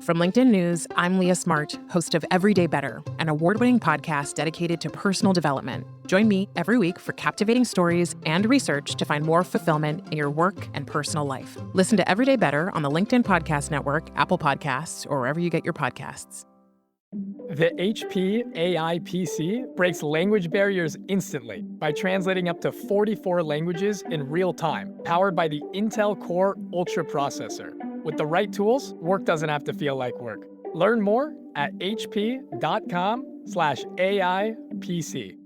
From LinkedIn News, I'm Leah Smart, host of Everyday Better, an award-winning podcast dedicated to personal development. Join me every week for captivating stories and research to find more fulfillment in your work and personal life. Listen to Everyday Better on the LinkedIn Podcast Network, Apple Podcasts, or wherever you get your podcasts. The HP AI PC breaks language barriers instantly by translating up to 44 languages in real time, powered by the Intel Core Ultra processor. With the right tools, work doesn't have to feel like work. Learn more at hp.com/AI PC.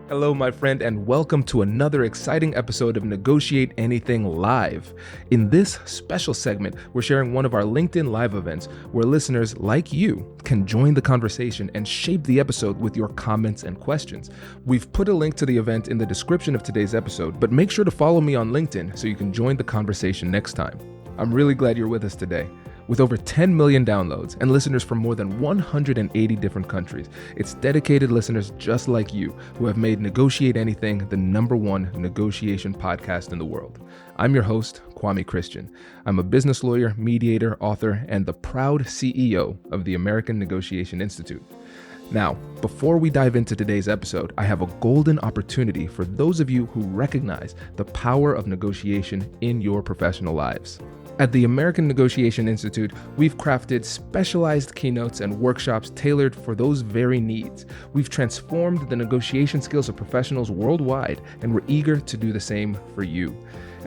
Hello, my friend, and welcome to another exciting episode of Negotiate Anything Live. In this special segment, we're sharing one of our LinkedIn Live events where listeners like you can join the conversation and shape the episode with your comments and questions. We've put a link to the event in the description of today's episode, but make sure to follow me on LinkedIn so you can join the conversation next time. I'm really glad you're with us today. With over 10 million downloads and listeners from more than 180 different countries, it's dedicated listeners just like you who have made Negotiate Anything the #1 negotiation podcast in the world. I'm your host, Kwame Christian. I'm a business lawyer, mediator, author, and the proud CEO of the American Negotiation Institute. Now, before we dive into today's episode, I have a golden opportunity for those of you who recognize the power of negotiation in your professional lives. At the American Negotiation Institute, we've crafted specialized keynotes and workshops tailored for those very needs. We've transformed the negotiation skills of professionals worldwide, and we're eager to do the same for you.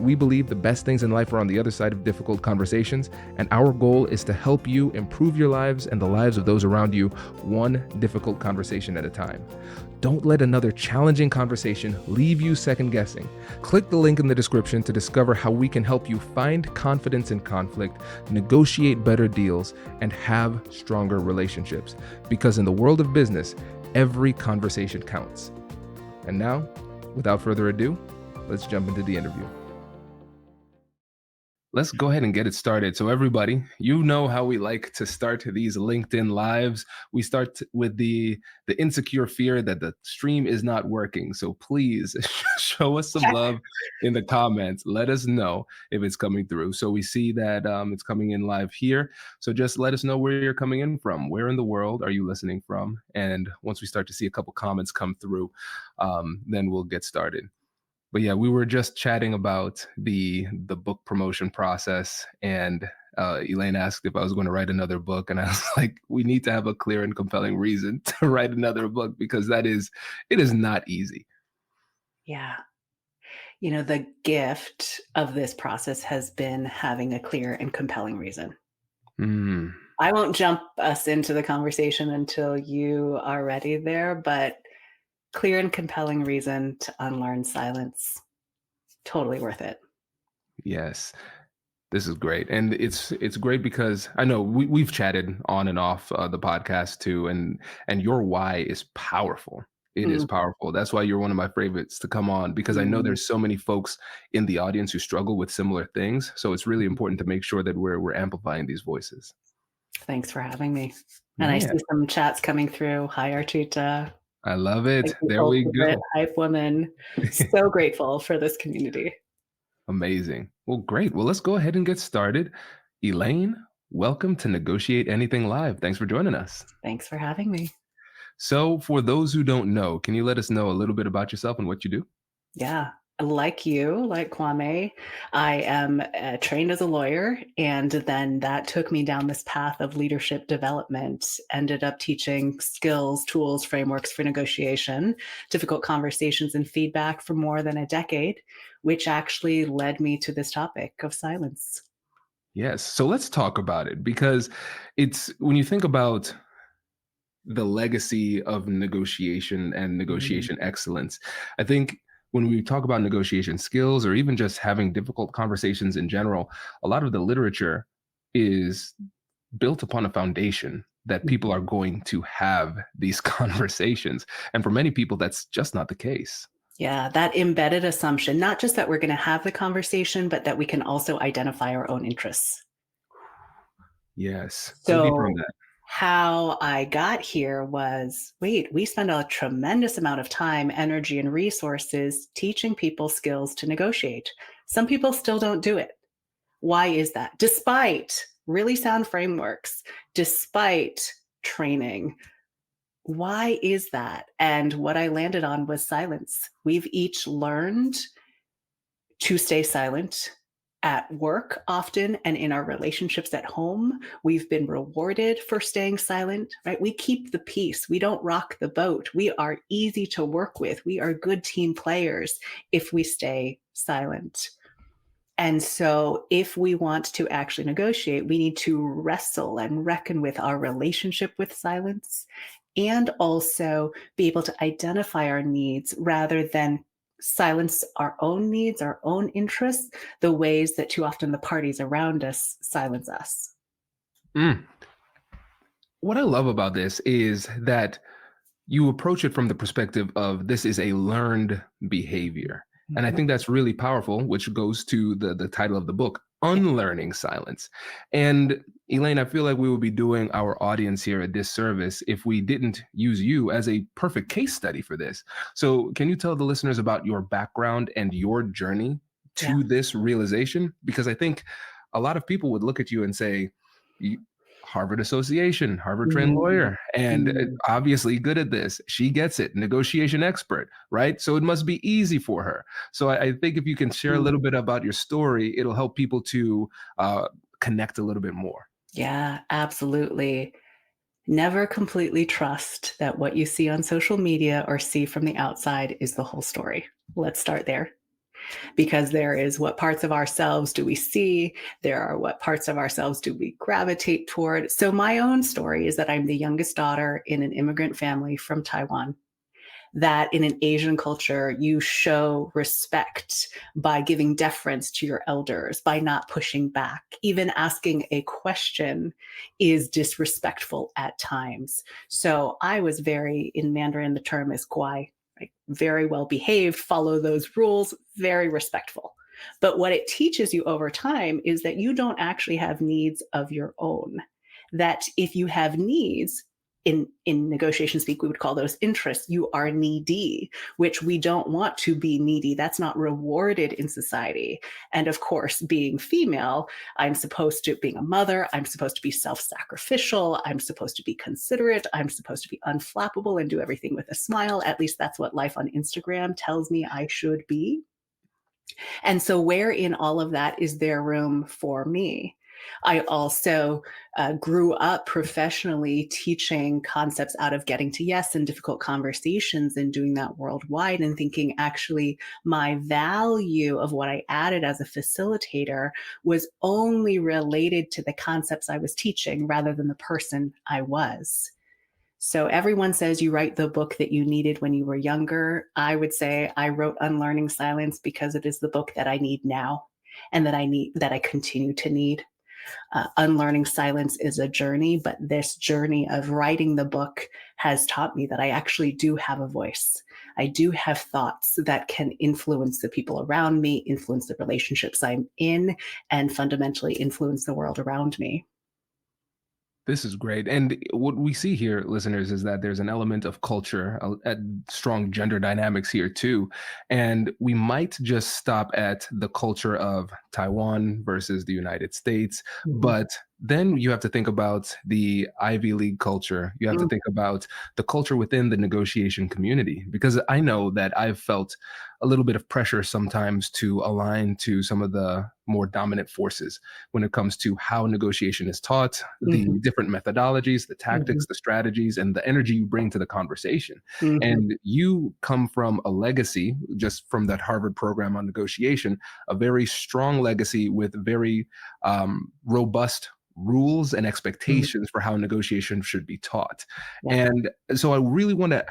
We believe the best things in life are on the other side of difficult conversations, and our goal is to help you improve your lives and the lives of those around you, one difficult conversation at a time. Don't let another challenging conversation leave you second guessing. Click the link in the description to discover how we can help you find confidence in conflict, negotiate better deals, and have stronger relationships. Because in the world of business, every conversation counts. And now, without further ado, let's jump into the interview. Let's go ahead and get it started. So everybody, you know how we like to start these LinkedIn Lives. We start with the insecure fear that the stream is not working. So please show us some love in the comments. Let us know if it's coming through. So we see that it's coming in live here. So just let us know where you're coming in from. Where in the world are you listening from? And once we start to see a couple comments come through, then we'll get started. But yeah, we were just chatting about the book promotion process, and Elaine asked if I was going to write another book, and I was like, we need to have a clear and compelling reason to write another book, because it is not easy. Yeah. You know, the gift of this process has been having a clear and compelling reason. I won't jump us into the conversation until you are ready there, but clear and compelling reason to unlearn silence. Totally worth it. Yes, this is great. And it's great because I know we've chatted on and off the podcast too, and your why is powerful. It is powerful. That's why you're one of my favorites to come on, because I know there's so many folks in the audience who struggle with similar things. So it's really important to make sure that we're amplifying these voices. Thanks for having me. And I see some chats coming through. Hi, Artita. I love it. There we go. Hype woman. So grateful for this community. Amazing. Well, great. Well, let's go ahead and get started. Elaine, welcome to Negotiate Anything Live. Thanks for joining us. Thanks for having me. So for those who don't know, can you let us know a little bit about yourself and what you do? Yeah. Like you, like Kwame, I am trained as a lawyer, and then that took me down this path of leadership development, ended up teaching skills, tools, frameworks for negotiation, difficult conversations, and feedback for more than a decade, which actually led me to this topic of silence. Yes. So let's talk about it, because it's when you think about the legacy of negotiation and negotiation excellence, I think when we talk about negotiation skills, or even just having difficult conversations in general, a lot of the literature is built upon a foundation that people are going to have these conversations. And for many people, that's just not the case. Yeah, that embedded assumption, not just that we're going to have the conversation, but that we can also identify our own interests. Yes. So Go deeper on that. How I got here was, we spend a tremendous amount of time, energy, and resources teaching people skills to negotiate, Some people still don't do it. Why is that? Despite really sound frameworks, despite training, why is that? And what I landed on was silence. We've each learned to stay silent at work often, and in our relationships at home. We've been rewarded for staying silent, right? We keep the peace. We don't rock the boat. We are easy to work with. We are good team players if we stay silent. And so, if we want to actually negotiate, we need to wrestle and reckon with our relationship with silence, and also be able to identify our needs rather than silence our own needs, our own interests, the ways that too often the parties around us silence us. Mm. What I love about this is that you approach it from the perspective of this is a learned behavior. And I Mhm. think that's really powerful, which goes to the title of the book, Yeah. Unlearning Silence. And Elaine, I feel like we would be doing our audience here a disservice if we didn't use you as a perfect case study for this. So, can you tell the listeners about your background and your journey Yeah. to this realization? Because I think a lot of people would look at you and say, "You- Harvard Association, Harvard trained Mm, lawyer, and mm, obviously good at this. She gets it, negotiation expert, right? So it must be easy for her." So I think if you can share a mm. little bit about your story, it'll help people to connect a little bit more. Yeah, absolutely. Never completely trust that what you see on social media or see from the outside is the whole story. Let's start there. Because there is what parts of ourselves do we see, there are what parts of ourselves do we gravitate toward. So, my own story is that I'm the youngest daughter in an immigrant family from Taiwan. That in an Asian culture, you show respect by giving deference to your elders, by not pushing back. Even asking a question is disrespectful at times. So I was very, in Mandarin, the term is guai, right? Very well behaved, follow those rules, very respectful. But what it teaches you over time is that you don't actually have needs of your own. That if you have needs, in negotiation speak, we would call those interests. You are needy, which we don't want to be needy. That's not rewarded in society. And of course, being female, being a mother, I'm supposed to be self sacrificial. I'm supposed to be considerate. I'm supposed to be unflappable and do everything with a smile. At least that's what life on Instagram tells me I should be. And so, where in all of that is there room for me? I also grew up professionally teaching concepts out of getting to yes and difficult conversations and doing that worldwide and thinking actually my value of what I added as a facilitator was only related to the concepts I was teaching rather than the person I was. So everyone says you write the book that you needed when you were younger. I would say I wrote Unlearning Silence because it is the book that I need now and that I continue to need. Unlearning Silence is a journey, but this journey of writing the book has taught me that I actually do have a voice. I do have thoughts that can influence the people around me, influence the relationships I'm in, and fundamentally influence the world around me. This is great. And what we see here, listeners, is that there's an element of culture, strong gender dynamics here too. And we might just stop at the culture of Taiwan versus the United States. Mhm. But then you have to think about the Ivy League culture. You have to Mm, think about the culture within the negotiation community, because I know that I've felt a little bit of pressure sometimes to align to some of the more dominant forces when it comes to how negotiation is taught, the mhm, different methodologies, the mhm, tactics, the strategies, and the energy you bring to the conversation. mhm. And you come from a legacy, just from that Harvard program on negotiation, a very strong legacy with very robust rules and Mhm. expectations for how negotiation should be taught. Yeah. And so I really want to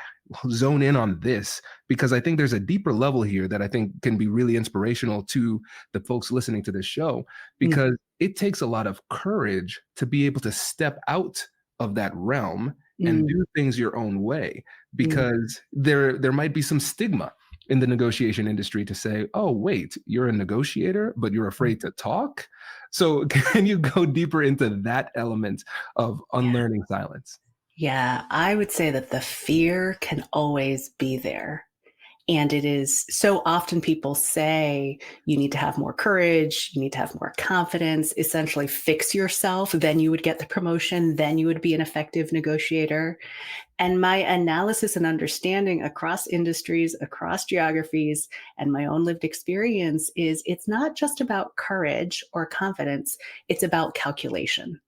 zone in on this because I think there's a deeper level here that I think can be really inspirational to the folks listening to this show, Mm, because it takes a lot of courage to be able to step out of that realm and mm, do things your own way, mm, because there might be some stigma in the negotiation industry to say, oh wait, you're a negotiator but you're mm. afraid to talk. So can you go deeper into that element of Yeah. unlearning silence? Yeah, I would say that the fear can always be there. And it is so often people say you need to have more courage, you need to have more confidence, essentially fix yourself, then you would get the promotion, then you would be an effective negotiator. And my analysis and understanding across industries, across geographies, and my own lived experience is it's not just about courage or confidence, it's about calculation.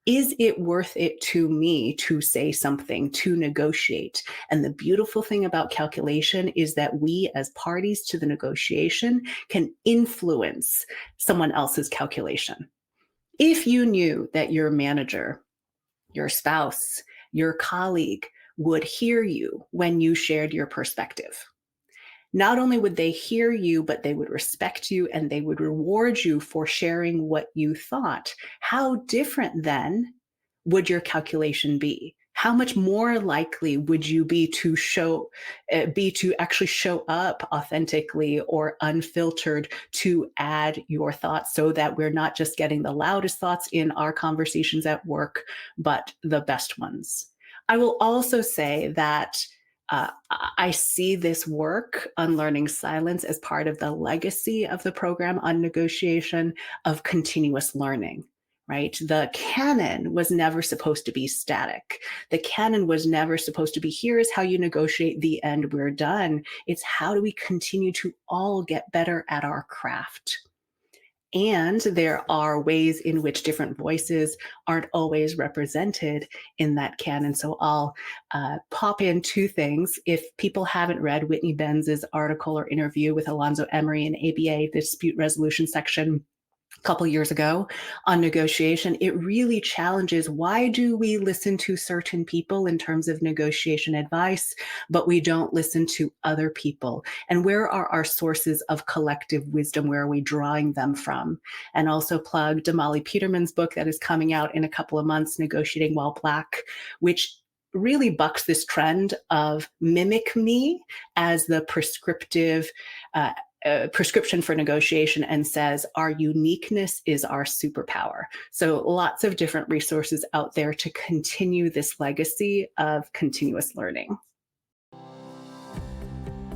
Is it worth it to me to say something, to negotiate? And the beautiful thing about calculation is that we, as parties to the negotiation, can influence someone else's calculation. If you knew that your manager, your spouse, your colleague would hear you when you shared your perspective, not only would they hear you, but they would respect you and they would reward you for sharing what you thought. How different then would your calculation be? How much more likely would you be to actually show up authentically or unfiltered to add your thoughts so that we're not just getting the loudest thoughts in our conversations at work, but the best ones? I will also say that I see this work, Unlearning Silence, as part of the legacy of the program on negotiation of continuous learning, right? The canon was never supposed to be static. The canon was never supposed to be, here is how you negotiate, the end, we're done. It's how do we continue to all get better at our craft? And there are ways in which different voices aren't always represented in that canon. So I'll pop in two things. If people haven't read Whitney Benz's article or interview with Alonzo Emery in ABA, the dispute resolution section, a couple years ago on negotiation, it really challenges why do we listen to certain people in terms of negotiation advice, but we don't listen to other people? And where are our sources of collective wisdom? Where are we drawing them from? And also plug Damali Peterman's book that is coming out in a couple of months, Negotiating While Black, which really bucks this trend of mimic me as the prescription for negotiation and says our uniqueness is our superpower. So lots of different resources out there to continue this legacy of continuous learning.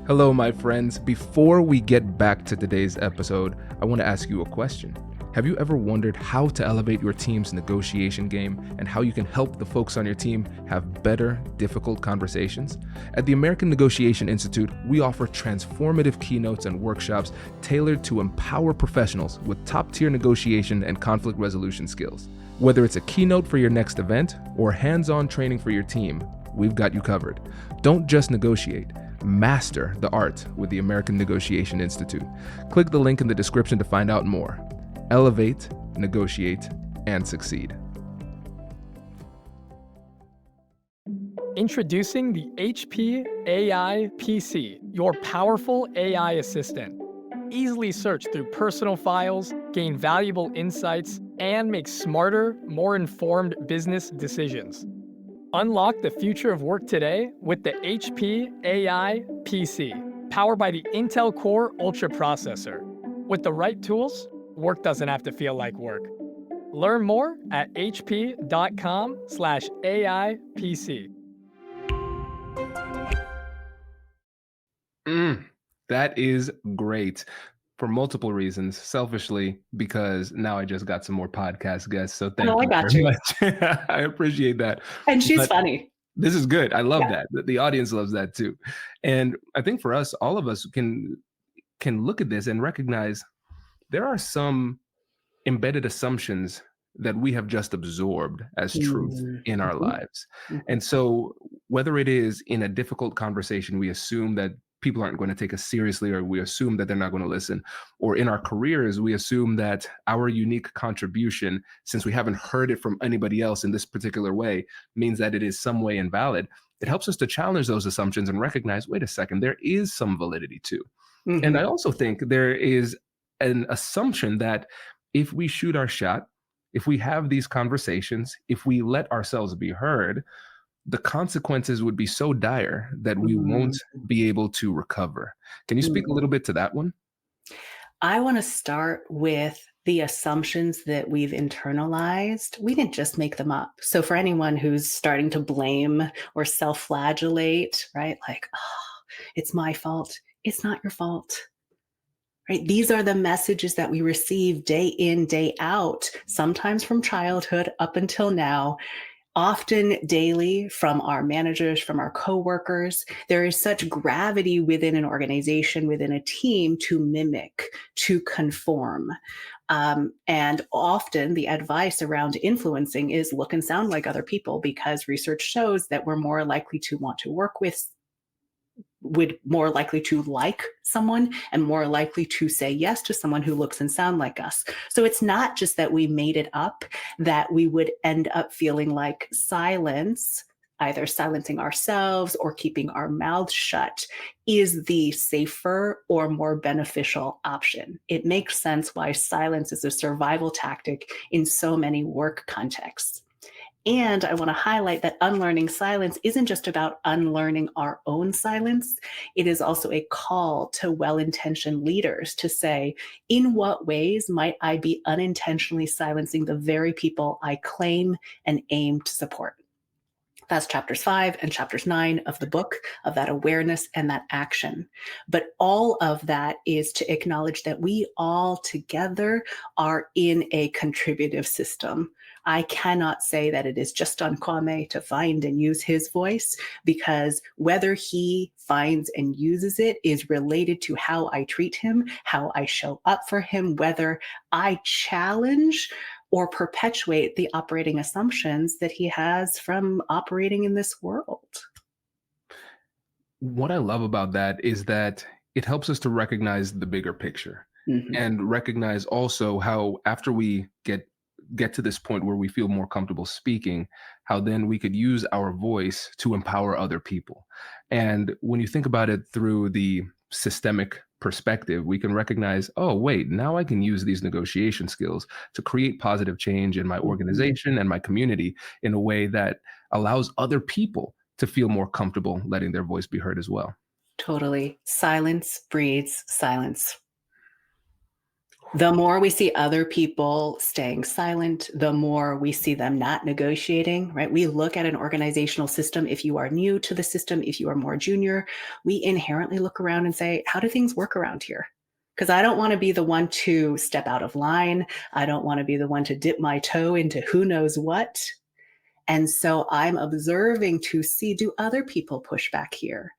Hello, my friends. Before we get back to today's episode, I want to ask you a question. Have you ever wondered how to elevate your team's negotiation game and how you can help the folks on your team have better, difficult conversations? At the American Negotiation Institute, we offer transformative keynotes and workshops tailored to empower professionals with top-tier negotiation and conflict resolution skills. Whether it's a keynote for your next event or hands-on training for your team, we've got you covered. Don't just negotiate. Master the art with the American Negotiation Institute. Click the link in the description to find out more. Elevate, negotiate, and succeed. Introducing the HP AI PC, your powerful AI assistant. Easily search through personal files, gain valuable insights, and make smarter, more informed business decisions. Unlock the future of work today with the HP AI PC, powered by the Intel Core Ultra processor. With the right tools, work doesn't have to feel like work. Learn more at hp.com/AIPC. That is great for multiple reasons. Selfishly, because now I just got some more podcast guests. So thank you very much. I appreciate that. And she's funny. This is good. I love that. The audience loves that too. And I think for us, all of us can look at this and recognize there are some embedded assumptions that we have just absorbed as truth in our lives. And so whether it is in a difficult conversation, we assume that people aren't going to take us seriously, or we assume that they're not going to listen, or in our careers, we assume that our unique contribution, since we haven't heard it from anybody else in this particular way, means that it is some way invalid. It helps us to challenge those assumptions and recognize, wait a second, there is some validity too. And I also think there is an assumption that if we shoot our shot, if we have these conversations, if we let ourselves be heard, the consequences would be so dire that we won't be able to recover. Can you speak a little bit to that one? I want to start with the assumptions that we've internalized. We didn't just make them up. So for anyone who's starting to blame or self-flagellate, right? Like, oh, it's my fault. It's not your fault. Right? These are the messages that we receive day in, day out, sometimes from childhood up until now, often daily from our managers, from our coworkers. There is such gravity within an organization, within a team to mimic, to conform. And often the advice around influencing is look and sound like other people, because research shows that we're more likely to want to work with, would more likely to like someone, and more likely to say yes to someone who looks and sound like us. So it's not just that we made it up, that we would end up feeling like silence, either silencing ourselves or keeping our mouths shut, is the safer or more beneficial option. It makes sense why silence is a survival tactic in so many work contexts. And I want to highlight that unlearning silence isn't just about unlearning our own silence. It is also a call to well-intentioned leaders to say, in what ways might I be unintentionally silencing the very people I claim and aim to support? That's chapters 5 and chapters 9 of the book, of that awareness and that action. But all of that is to acknowledge that we all together are in a contributive system. I cannot say that it is just on Kwame to find and use his voice, because whether he finds and uses it is related to how I treat him, how I show up for him, whether I challenge or perpetuate the operating assumptions that he has from operating in this world. What I love about that is that it helps us to recognize the bigger picture Mhm. and recognize also how after we get to this point where we feel more comfortable speaking, how then we could use our voice to empower other people. And when you think about it through the systemic perspective, we can recognize, oh, wait, now I can use these negotiation skills to create positive change in my Mhm. organization and my community in a way that allows other people to feel more comfortable letting their voice be heard as well. Totally. Silence breeds silence. The more we see other people staying silent, the more we see them not negotiating, right? We look at an organizational system. If you are new to the system, if you are more junior, we inherently look around and say, how do things work around here? Because I don't want to be the one to step out of line. I don't want to be the one to dip my toe into who knows what. And so I'm observing to see, do other people push back here?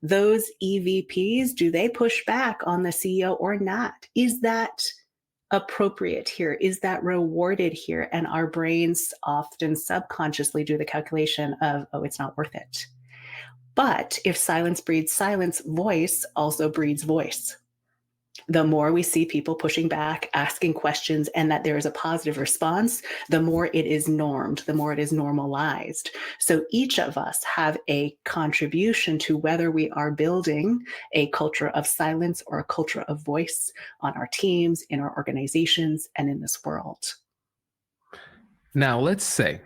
Those EVPs, do they push back on the CEO or not? Is that appropriate here? Is that rewarded here? And our brains often subconsciously do the calculation of, oh, it's not worth it. But if silence breeds silence, voice also breeds voice. The more we see people pushing back, asking questions, and that there is a positive response, the more it is normed, the more it is normalized. So each of us have a contribution to whether we are building a culture of silence or a culture of voice on our teams, in our organizations, and in this world. Now, let's say,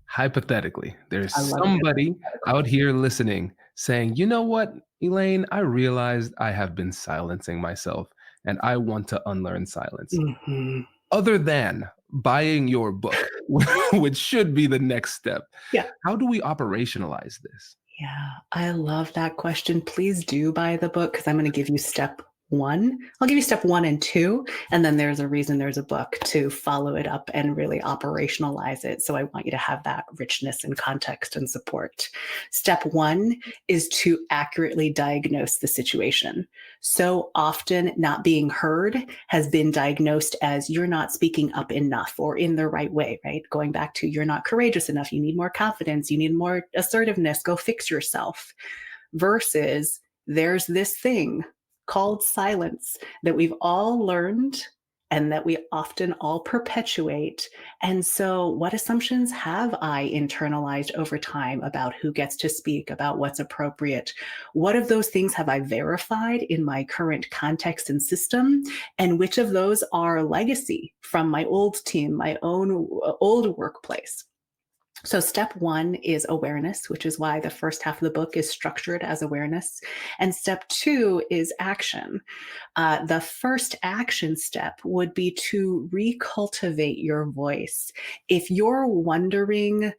hypothetically, there's I love a good somebody hypothetical. out here listening saying, you know what, Elaine, I realized I have been silencing myself and I want to unlearn silence. Mhm. Other than buying your book, which should be the next step, Yeah. how do we operationalize this? Yeah, I love that question. Please do buy the book, because I'm going to give you step one. I'll give you step 1 and 2, and then there's a reason there's a book to follow it up and really operationalize it. So I want you to have that richness and context and support. Step 1 is to accurately diagnose the situation. So often, not being heard has been diagnosed as you're not speaking up enough or in the right way, right? Going back to you're not courageous enough, you need more confidence, you need more assertiveness, go fix yourself. Versus there's this thing called silence that we've all learned and that we often all perpetuate. And so, what assumptions have I internalized over time about who gets to speak, about what's appropriate? What of those things have I verified in my current context and system? And which of those are legacy from my old team, my own old workplace? So, step 1 is awareness, which is why the first half of the book is structured as awareness. And step 2 is action. The first action step would be to recultivate your voice. If you're wondering,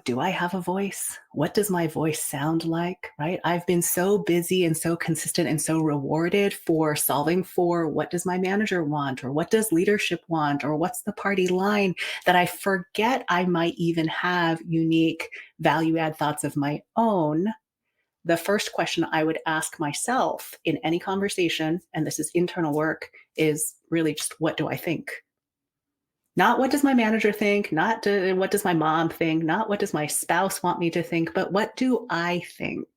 do I have a voice? What does my voice sound like? Right? I've been so busy and so consistent and so rewarded for solving for what does my manager want, or what does leadership want, or what's the party line, that I forget I might even have unique value add thoughts of my own. The first question I would ask myself in any conversation, and this is internal work, is really just, what do I think? Not what does my manager think, not what does my mom think, not what does my spouse want me to think, but what do I think?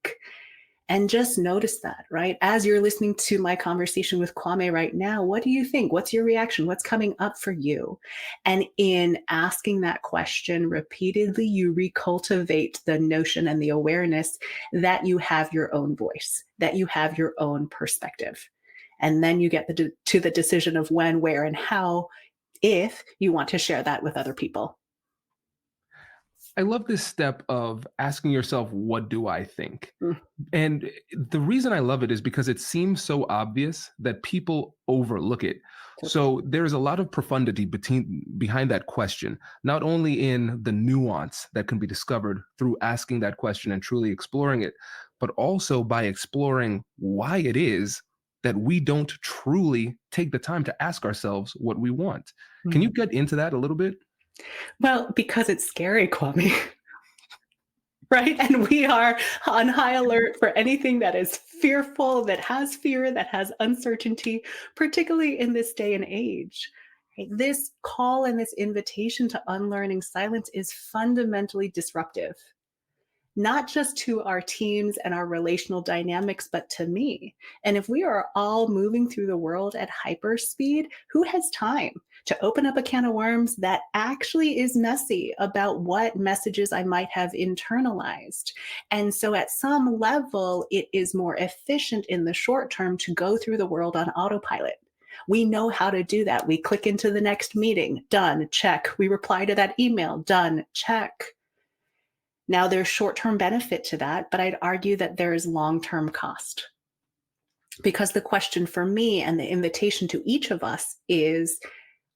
And just notice that, right? As you're listening to my conversation with Kwame right now, what do you think? What's your reaction? What's coming up for you? And in asking that question repeatedly, you recultivate the notion and the awareness that you have your own voice, that you have your own perspective. And then you get to the decision of when, where, and how, if you want to share that with other people. I love this step of asking yourself, what do I think? Mm. And the reason I love it is because it seems so obvious that people overlook it. So there's a lot of profundity behind that question, not only in the nuance that can be discovered through asking that question and truly exploring it, but also by exploring why it is that we don't truly take the time to ask ourselves what we want. Can you get into that a little bit? Well, because it's scary, Kwame. Right? And we are on high alert for anything that is fearful, that has fear, that has uncertainty, particularly in this day and age. Right? This call and this invitation to unlearning silence is fundamentally disruptive, not just to our teams and our relational dynamics, but to me. And if we are all moving through the world at hyperspeed, who has time to open up a can of worms that actually is messy about what messages I might have internalized? And so, at some level, it is more efficient in the short term to go through the world on autopilot. We know how to do that. We click into the next meeting, done, check. We reply to that email, done, check. Now, there's short-term benefit to that, but I'd argue that there is long-term cost. Because the question for me and the invitation to each of us is,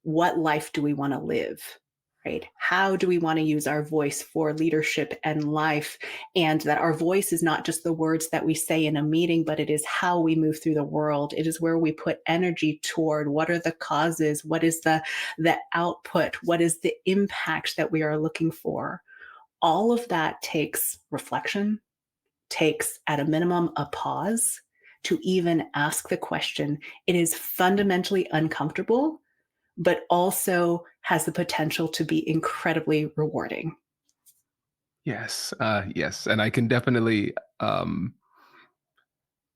what life do we want to live? Right? How do we want to use our voice for leadership and life? And that our voice is not just the words that we say in a meeting, but it is how we move through the world. It is where we put energy toward what are the causes, what is the output, what is the impact that we are looking for. All of that takes reflection, takes at a minimum a pause to even ask the question. It is fundamentally uncomfortable, but also has the potential to be incredibly rewarding. Yes, yes, and I can definitely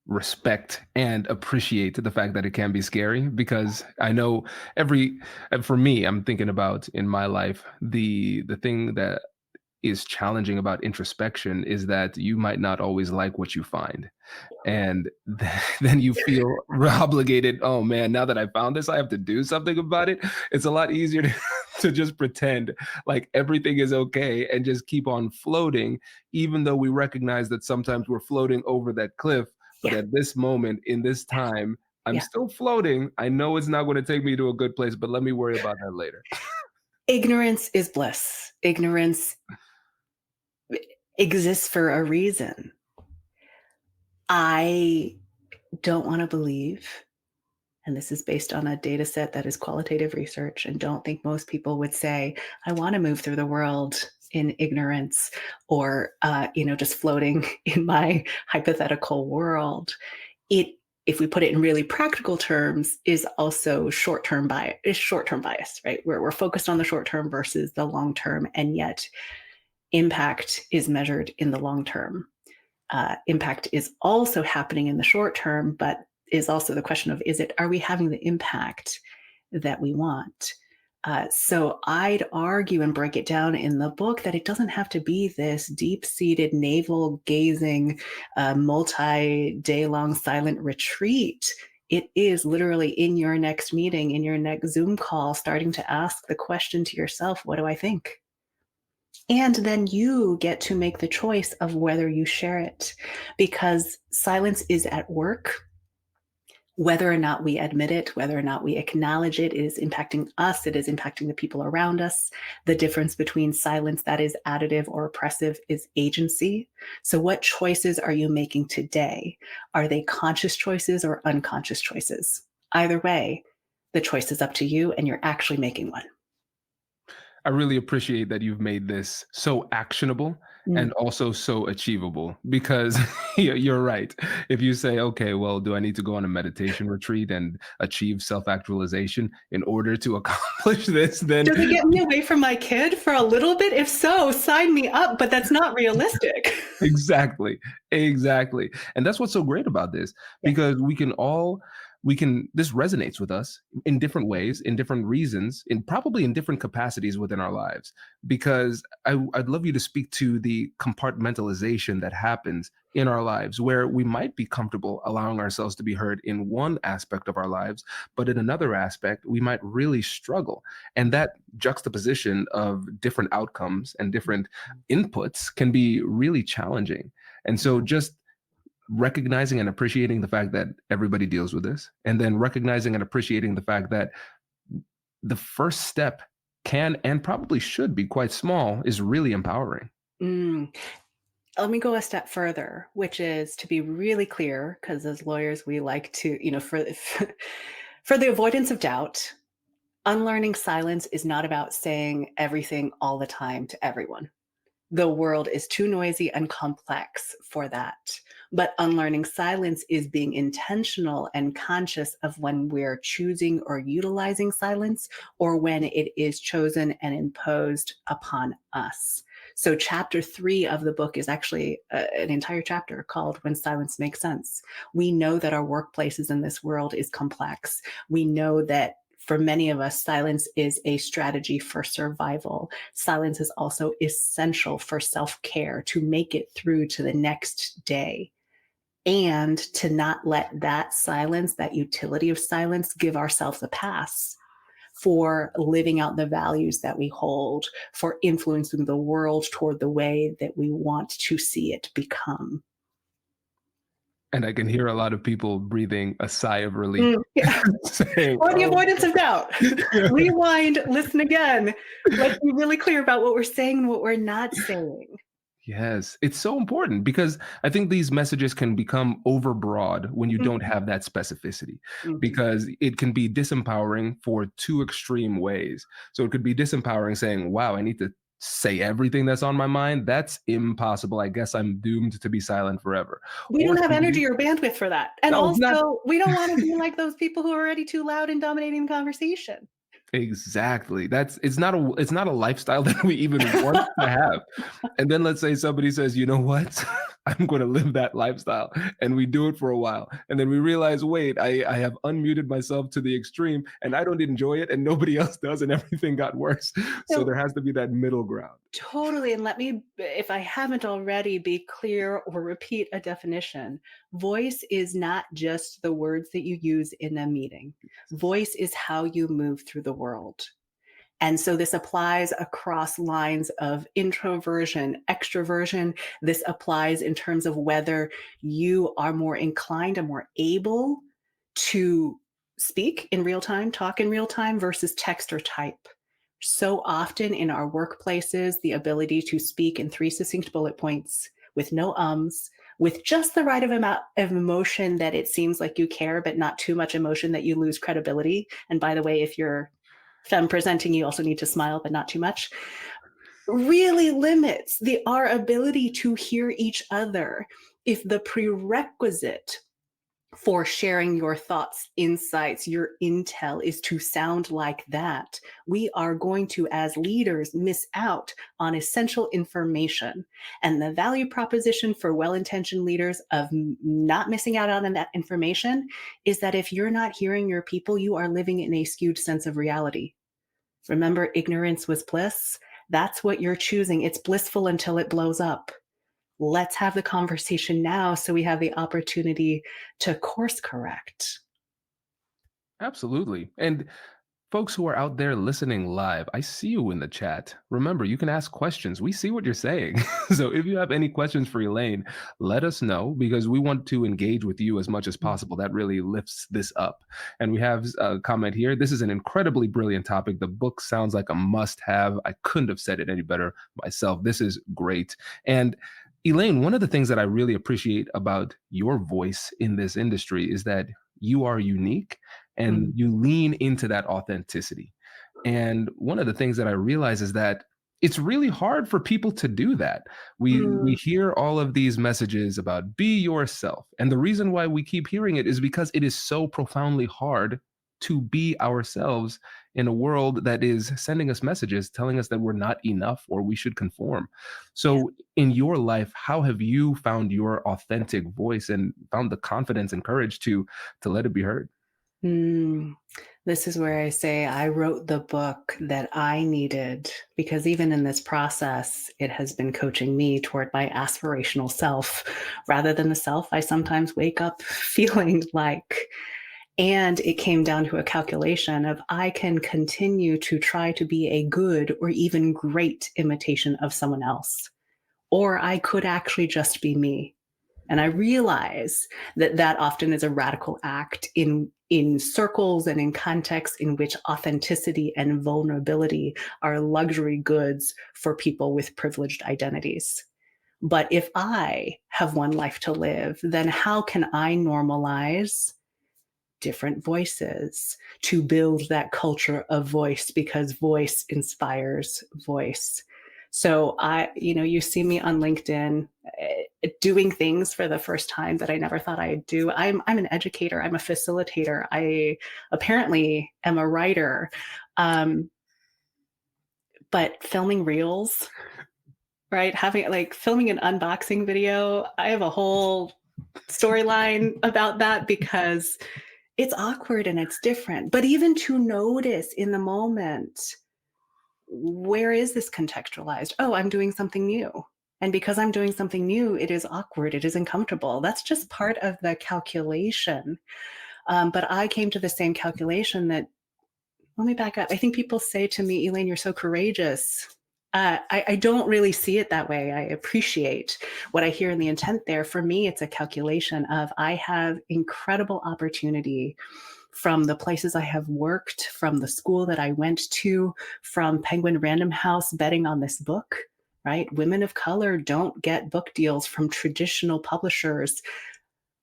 respect and appreciate the fact that it can be scary, because I know for me, I'm thinking about in my life, the thing that is challenging about introspection is that you might not always like what you find. And then you feel obligated. Oh man, now that I found this, I have to do something about it. It's a lot easier to just pretend like everything is okay and just keep on floating, even though we recognize that sometimes we're floating over that cliff. But Yeah. at this moment, in this time, I'm Yeah. still floating. I know it's not going to take me to a good place, but let me worry about that later. Ignorance is bliss. Ignorance exists for a reason. I don't want to believe, and this is based on a data set that is qualitative research, and don't think most people would say, I want to move through the world in ignorance or, just floating in my hypothetical world. It, if we put it in really practical terms, is also short-term bias, right? Where we're focused on the short term versus the long term, and yet impact is measured in the long term. Impact is also happening in the short term, but is also the question of, are we having the impact that we want? So I'd argue and break it down in the book that it doesn't have to be this deep-seated, navel-gazing, multi-day long silent retreat. It is literally in your next meeting, in your next Zoom call, starting to ask the question to yourself, what do I think? And then you get to make the choice of whether you share it, because silence is at work Whether or not we admit it, whether or not we acknowledge it, it is impacting us, it is impacting the people around us. The difference between silence that is additive or oppressive is agency. So, what choices are you making today? Are they conscious choices or unconscious choices? Either way, the choice is up to you, and you're actually making one. I really appreciate that you've made this so actionable Mm. and also so achievable because you're right. If you say, okay, well, do I need to go on a meditation retreat and achieve self actualization in order to accomplish this? Then Does it get me away from my kid for a little bit? If so, sign me up, but that's not realistic. exactly, exactly. And that's what's so great about this Yes. because this resonates with us in different ways, in different reasons, in probably in different capacities within our lives. Because I'd love you to speak to the compartmentalization that happens in our lives, where we might be comfortable allowing ourselves to be heard in one aspect of our lives, but in another aspect, we might really struggle. And that juxtaposition of different outcomes and different inputs can be really challenging. And so just recognizing and appreciating the fact that everybody deals with this, and then recognizing and appreciating the fact that the first step can and probably should be quite small is really empowering. Mm. Let me go a step further, which is to be really clear, because as lawyers, we like to, for the avoidance of doubt, unlearning silence is not about saying everything all the time to everyone. The world is too noisy and complex for that. But unlearning silence is being intentional and conscious of when we're choosing or utilizing silence or when it is chosen and imposed upon us. So, chapter 3 of the book is actually an entire chapter called When Silence Makes Sense. We know that our workplaces in this world is complex. We know that for many of us, silence is a strategy for survival. Silence is also essential for self care to make it through to the next day and to not let that silence, that utility of silence, give ourselves a pass for living out the values that we hold, for influencing the world toward the way that we want to see it become. And I can hear a lot of people breathing a sigh of relief, Yeah. saying, Or the oh, avoidance of doubt. Rewind, listen again. Let's be really clear about what we're saying and what we're not saying. yes, it's so important because I think these messages can become overbroad when you don't Mhm, have that specificity, mhm. because it can be disempowering for two extreme ways. So it could be disempowering saying, wow, I need to say everything that's on my mind. That's impossible. I guess I'm doomed to be silent forever. We Or don't it have can be, energy or bandwidth for that. And no, it's not. also, we don't wanna be like those people who are already too loud and dominating the conversation. Exactly. It's not a lifestyle that we even want to have. And then let's say somebody says, "You know what? I'm gonna live that lifestyle." And we do it for a while. And then we realize, wait, I have unmuted myself to the extreme and I don't enjoy it and nobody else does and everything got worse. So So there has to be that middle ground. totally, and let me, if I haven't already, be clear or repeat a definition. Voice is not just the words that you use in a meeting. Voice is how you move through the world. And so this applies across lines of introversion, extroversion. This applies in terms of whether you are more inclined and more able to speak in real time, talk in real time versus text or type. So often in our workplaces, the ability to speak in 3 succinct bullet points with no ums, with just the right of amount of emotion that it seems like you care, but not too much emotion that you lose credibility. And by the way, if you're femme presenting, you also need to smile, but not too much, really limits our ability to hear each other. If the prerequisite for sharing your thoughts, insights, your intel is to sound like that, we are going to, as leaders, miss out on essential information. And the value proposition for well intentioned leaders of not missing out on that information is that if you're not hearing your people, you are living in a skewed sense of reality. Remember, ignorance was bliss. That's what you're choosing. It's blissful until it blows up. Let's have the conversation now so we have the opportunity to course correct. Absolutely. And Folks who are out there listening live, I see you in the chat. Remember, you can ask questions. We see what you're saying. So if you have any questions for Elaine, let us know because we want to engage with you as much as possible. That really lifts this up. And we have a comment here. This is an incredibly brilliant topic. The book sounds like a must have. I couldn't have said it any better myself. This is great. And Elaine, one of the things that I really appreciate about your voice in this industry is that you are unique and Mm. you lean into that authenticity. And one of the things that I realize is that it's really hard for people to do that. We Mm. hear all of these messages about be yourself. And the reason why we keep hearing it is because it is so profoundly hard to be ourselves in a world that is sending us messages telling us that we're not enough or we should conform. Yeah. So in your life, how have you found your authentic voice and found the confidence and courage to let it be heard? Mm. This is where I say I wrote the book that I needed because even in this process, it has been coaching me toward my aspirational self rather than the self I sometimes wake up feeling like. And it came down to a calculation of I can continue to try to be a good or even great imitation of someone else, or I could actually just be me. And I realize that that often is a radical act in circles and in contexts in which authenticity and vulnerability are luxury goods for people with privileged identities. But if I have one life to live, then how can I normalize different voices to build that culture of voice because voice inspires voice. So you see me on LinkedIn doing things for the first time that I never thought I'd do. I'm an educator. I'm a facilitator. I apparently am a writer. Um, but filming reels, right? Having like filming an unboxing video. I have a whole storyline about that because it's awkward and it's different. But even to notice in the moment, where is this contextualized? Oh, I'm doing something new. And because I'm doing something new, it is awkward, it is uncomfortable. That's just part of the calculation. But I came to the same calculation that, let me back up. I think people say to me, Elaine, you're so courageous. I don't really see it that way. I appreciate what I hear in the intent there. For me, it's a calculation of I have incredible opportunity from the places I have worked, from the school that I went to, from Penguin Random House betting on this book, right? Women of color don't get book deals from traditional publishers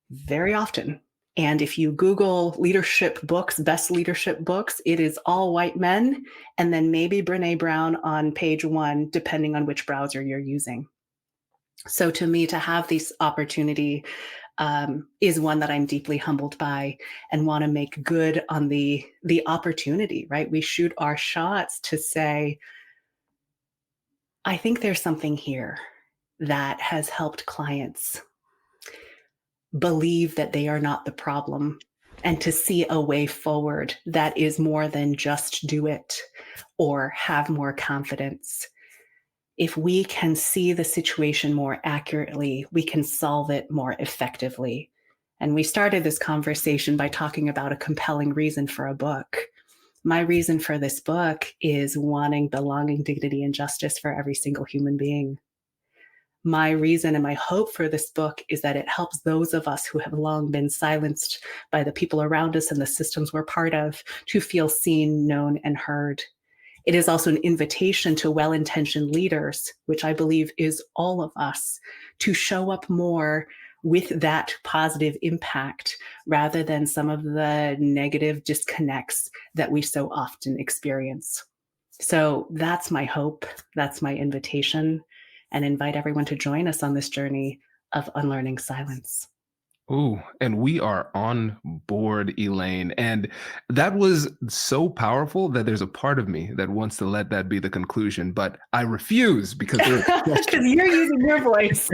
very often. And if you Google leadership books, best leadership books, it is all white men, and then maybe Brene Brown on page one, depending on which browser you're using. So to me, to have this opportunity is one that I'm deeply humbled by and want to make good on the opportunity, right? We shoot our shots to say, I think there's something here that has helped clients believe that they are not the problem and to see a way forward that is more than just do it or have more confidence. If we can see the situation more accurately, we can solve it more effectively. And we started this conversation by talking about a compelling reason for a book. My reason for this book is wanting belonging, dignity, and justice for every single human being. My reason and my hope for this book is that it helps those of us who have long been silenced by the people around us and the systems we're part of to feel seen, known, and heard. It is also an invitation to well-intentioned leaders, which I believe is all of us, to show up more with that positive impact rather than some of the negative disconnects that we so often experience. So that's my hope. That's my invitation, and invite everyone to join us on this journey of unlearning silence. Ooh, and we are on board, Elaine. And that was so powerful that there's a part of me that wants to let that be the conclusion, but I refuse because there is a question. Because you're using your voice.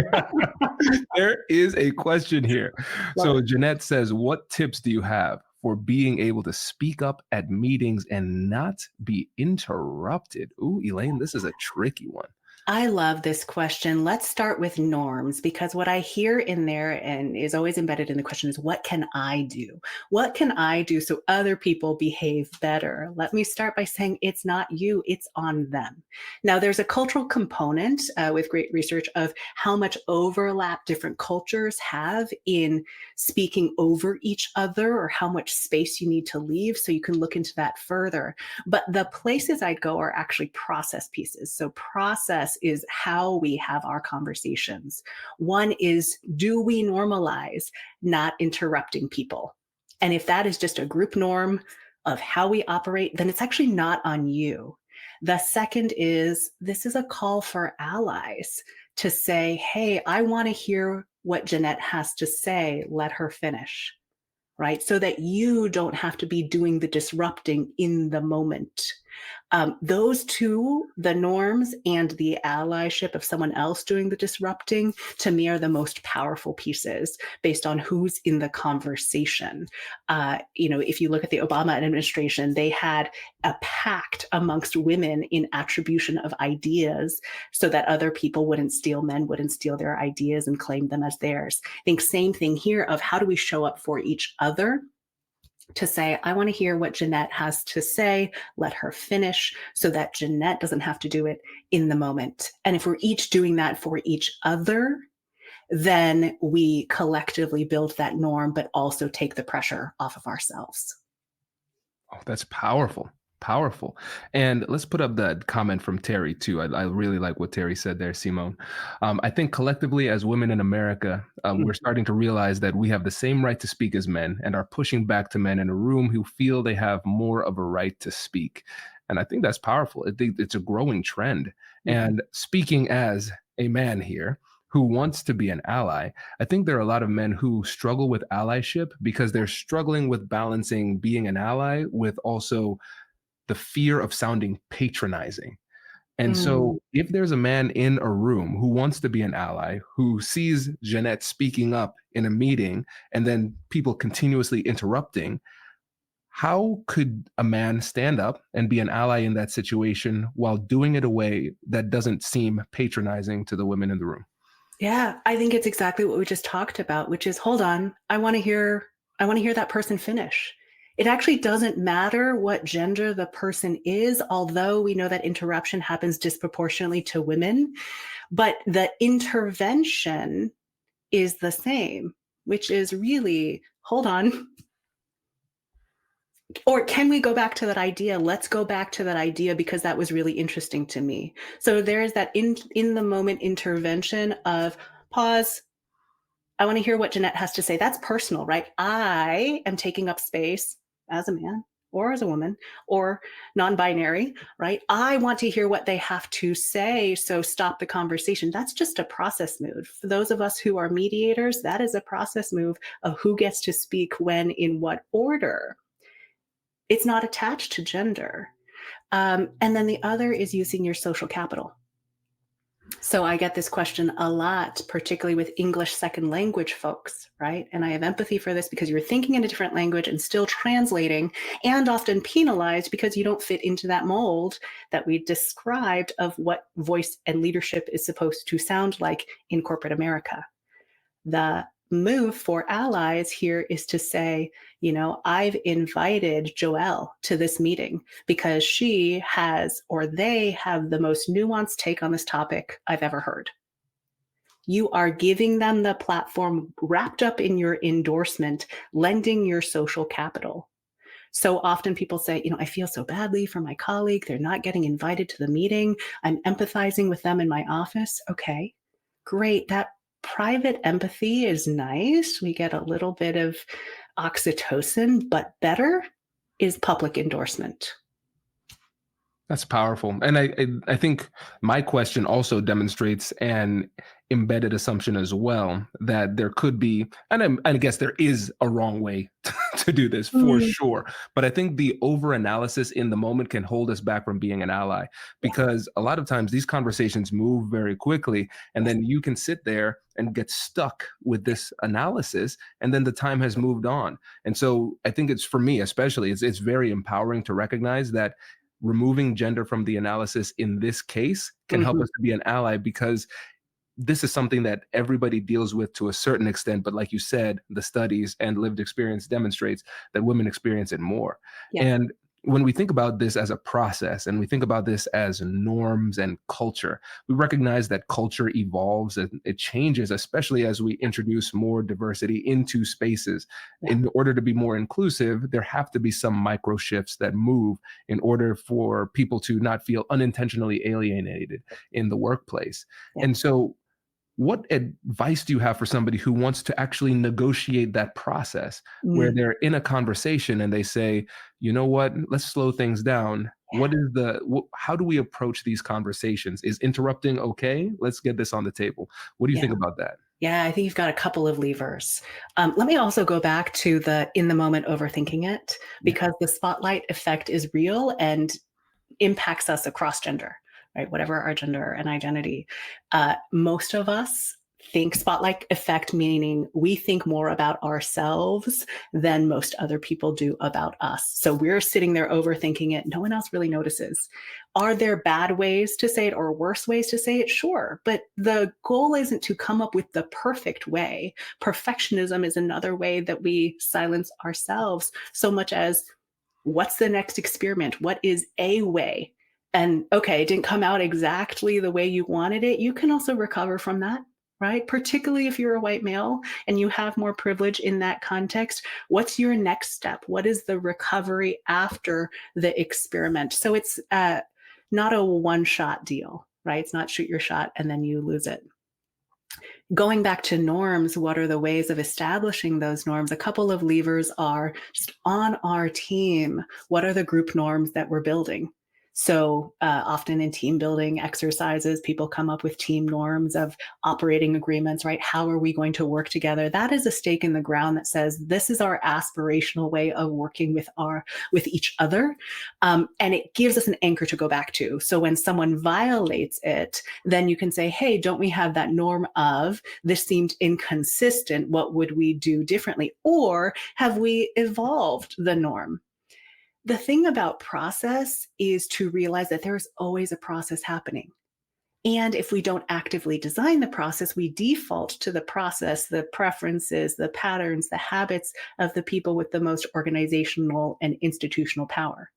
There is a question here. Love So it. Jeanette says, what tips do you have for being able to speak up at meetings and not be interrupted? Ooh, Elaine, this is a tricky one. I love this question. Let's start with norms because what I hear in there and is always embedded in the question is what can I do? What can I do so other people behave better? Let me start by saying it's not you, it's on them. Now, there's a cultural component with great research of how much overlap different cultures have in speaking over each other or how much space you need to leave. So you can look into that further. But the places I'd go are actually process pieces. So, process is how we have our conversations. One is, do we normalize not interrupting people? And if that is just a group norm of how we operate, then it's actually not on you. The second is, this is a call for allies to say, hey, I want to hear what Jeanette has to say. Let her finish, right? So that you don't have to be doing the disrupting in the moment. Those two, the norms and the allyship of someone else doing the disrupting, to me are the most powerful pieces based on who's in the conversation. If you look at the Obama administration, they had a pact amongst women in attribution of ideas so that other people wouldn't steal, men wouldn't steal their ideas and claim them as theirs. I think same thing here of how do we show up for each other to say, I want to hear what Jeanette has to say, let her finish so that Jeanette doesn't have to do it in the moment. And if we're each doing that for each other, then we collectively build that norm, but also take the pressure off of ourselves. Oh, that's powerful. Powerful. And let's put up that comment from Terry too. I really like what Terry said there, Simone. I think collectively as women in America, we're starting to realize that we have the same right to speak as men and are pushing back to men in a room who feel they have more of a right to speak. And I think that's powerful. I think it's a growing trend. And speaking as a man here, who wants to be an ally, I think there are a lot of men who struggle with allyship because they're struggling with balancing being an ally with also the fear of sounding patronizing. And so if there's a man in a room who wants to be an ally, who sees Jeanette speaking up in a meeting and then people continuously interrupting, how could a man stand up and be an ally in that situation while doing it a way that doesn't seem patronizing to the women in the room? Yeah, I think it's exactly what we just talked about, which is hold on, I want to hear that person finish. It actually doesn't matter what gender the person is, although we know that interruption happens disproportionately to women, but the intervention is the same, which is really, hold on, or can we go back to that idea? Let's go back to that idea because that was really interesting to me. So there's that in the moment intervention of pause. I want to hear what Jeanette has to say. That's personal, right? I am taking up space as a man or as a woman or non-binary, right? I want to hear what they have to say. So stop the conversation. That's just a process move. For those of us who are mediators, that is a process move of who gets to speak when, in what order. It's not attached to gender. And then the other is using your social capital. So I get this question a lot, particularly with English second language folks, right? And I have empathy for this because you're thinking in a different language and still translating and often penalized because you don't fit into that mold that we described of what voice and leadership is supposed to sound like in corporate America. The move for allies here is to say, I've invited Joelle to this meeting because she has, or they have the most nuanced take on this topic I've ever heard. You are giving them the platform wrapped up in your endorsement, lending your social capital. So often people say, I feel so badly for my colleague. They're not getting invited to the meeting. I'm empathizing with them in my office. Okay, great. That private empathy is nice. We get a little bit of oxytocin, but better is public endorsement. That's powerful. And I think my question also demonstrates an embedded assumption as well that there could be, and I guess there is a wrong way to do this for sure. But I think the overanalysis in the moment can hold us back from being an ally because a lot of times these conversations move very quickly and then you can sit there and get stuck with this analysis and then the time has moved on. And so I think it's, for me especially, it's very empowering to recognize that removing gender from the analysis in this case can help us to be an ally, because this is something that everybody deals with to a certain extent. But like you said, the studies and lived experience demonstrates that women experience it more. Yeah. And when we think about this as a process and we think about this as norms and culture, we recognize that culture evolves and it changes, especially as we introduce more diversity into spaces. Yeah. In order to be more inclusive, there have to be some micro shifts that move in order for people to not feel unintentionally alienated in the workplace. Yeah. And so, what advice do you have for somebody who wants to actually negotiate that process where they're in a conversation and they say, you know what, let's slow things down. What is how do we approach these conversations? Is interrupting okay? Let's get this on the table. What do you think about that? Yeah, I think you've got a couple of levers. Let me also go back to the in the moment overthinking it, because the spotlight effect is real and impacts us across gender, right? Whatever our gender and identity. Most of us think spotlight effect, meaning we think more about ourselves than most other people do about us. So we're sitting there overthinking it. No one else really notices. Are there bad ways to say it or worse ways to say it? Sure. But the goal isn't to come up with the perfect way. Perfectionism is another way that we silence ourselves, so much as what's the next experiment? What is a way? And okay, it didn't come out exactly the way you wanted it. You can also recover from that, right? Particularly if you're a white male and you have more privilege in that context. What's your next step? What is the recovery after the experiment? So it's not a one-shot deal, right? It's not shoot your shot and then you lose it. Going back to norms, what are the ways of establishing those norms? A couple of levers are just on our team. What are the group norms that we're building? So often in team building exercises, people come up with team norms of operating agreements, right? How are we going to work together? That is a stake in the ground that says this is our aspirational way of working with each other. And it gives us an anchor to go back to. So when someone violates it, then you can say, hey, don't we have that norm of this seemed inconsistent? What would we do differently? Or have we evolved the norm? The thing about process is to realize that there's always a process happening. And if we don't actively design the process, we default to the process, the preferences, the patterns, the habits of the people with the most organizational and institutional power.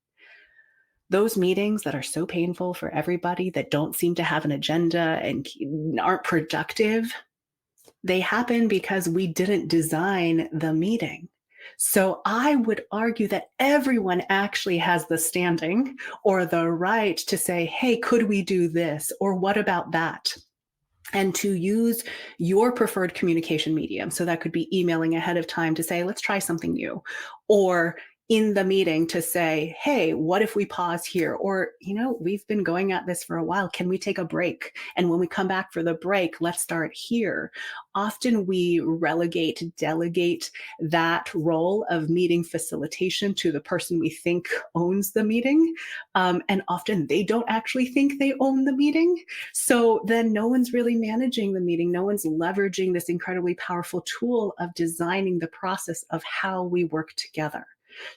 Those meetings that are so painful for everybody, that don't seem to have an agenda and aren't productive, they happen because we didn't design the meeting. So I would argue that everyone actually has the standing or the right to say, hey, could we do this? Or what about that? And to use your preferred communication medium. So that could be emailing ahead of time to say, let's try something new. Or in the meeting to say, hey, what if we pause here? Or, we've been going at this for a while. Can we take a break? And when we come back for the break, let's start here. Often we delegate that role of meeting facilitation to the person we think owns the meeting. And often they don't actually think they own the meeting. So then no one's really managing the meeting. No one's leveraging this incredibly powerful tool of designing the process of how we work together.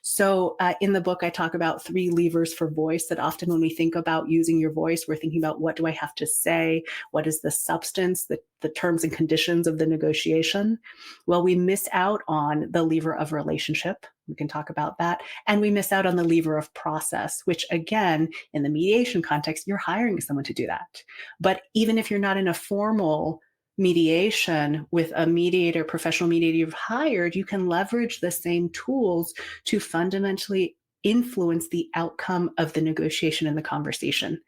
So in the book, I talk about 3 levers for voice that often when we think about using your voice, we're thinking about what do I have to say? What is the substance, the terms and conditions of the negotiation? Well, we miss out on the lever of relationship. We can talk about that. And we miss out on the lever of process, which again, in the mediation context, you're hiring someone to do that. But even if you're not in a formal mediation with a mediator, professional mediator you've hired, you can leverage the same tools to fundamentally influence the outcome of the negotiation and the conversation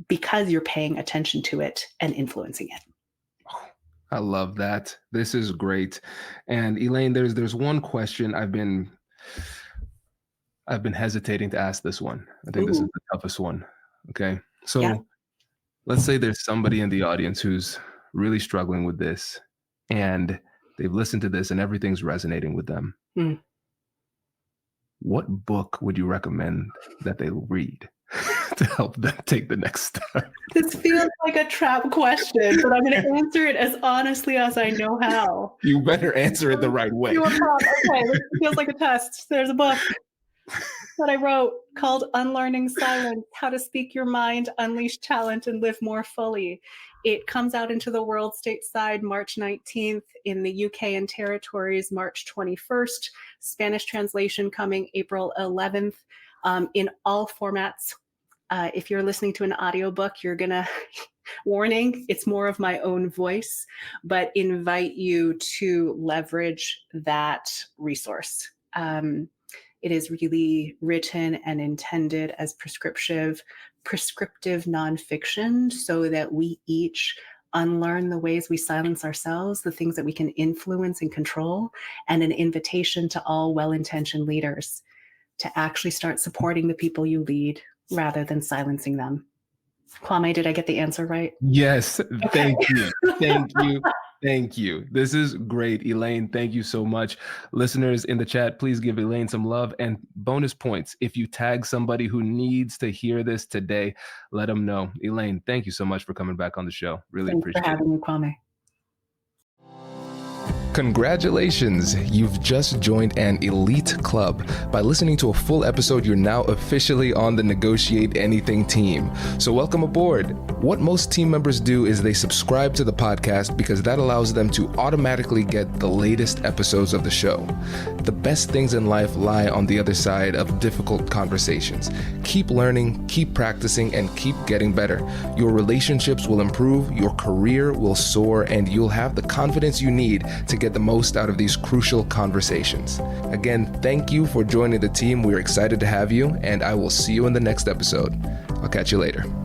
because you're paying attention to it and influencing it. I love that. This is great. And Elaine, there's one question I've been hesitating to ask this one. I think this is the toughest one. Okay. So let's say there's somebody in the audience who's really struggling with this and they've listened to this and everything's resonating with them. What book would you recommend that they read to help them take the next step? This feels like a trap question, but I'm going to answer it as honestly as I know how. You better answer it the right way. Okay, this feels like a test. There's a book. that I wrote called Unlearning Silence, How to Speak Your Mind, Unleash Talent, and Live More Fully. It comes out into the world stateside March 19th, in the UK and territories March 21st, Spanish translation coming April 11th, in all formats. If you're listening to an audiobook, you're gonna, warning, it's more of my own voice, but invite you to leverage that resource. It is really written and intended as prescriptive nonfiction, so that we each unlearn the ways we silence ourselves, the things that we can influence and control, and an invitation to all well-intentioned leaders to actually start supporting the people you lead rather than silencing them. Kwame, did I get the answer right? Yes. Okay. Thank you. Thank you. Thank you. This is great, Elaine. Thank you so much. Listeners in the chat, please give Elaine some love and bonus points. If you tag somebody who needs to hear this today, let them know. Elaine, thank you so much for coming back on the show. Really Thanks appreciate for having me, Kwame. Congratulations! You've just joined an elite club. By listening to a full episode, you're now officially on the Negotiate Anything team. So welcome aboard. What most team members do is they subscribe to the podcast because that allows them to automatically get the latest episodes of the show. The best things in life lie on the other side of difficult conversations. Keep learning, keep practicing, and keep getting better. Your relationships will improve, your career will soar, and you'll have the confidence you need to get the most out of these crucial conversations. Again, thank you for joining the team. We're excited to have you, and I will see you in the next episode. I'll catch you later.